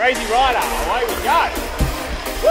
Crazy rider, away we go. Woo!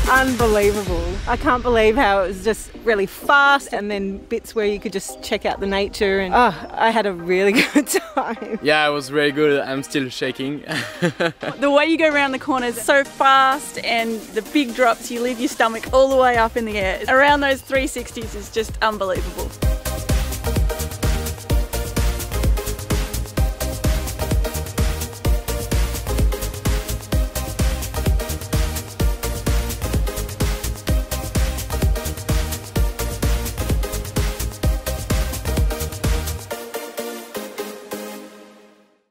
Unbelievable. I can't believe how it was just really fast, and then bits where you could just check out the nature, and I had a really good time. Yeah, it was really good. I'm still shaking. The way you go around the corners so fast, and the big drops, you leave your stomach all the way up in the air. Around those 360s is just unbelievable.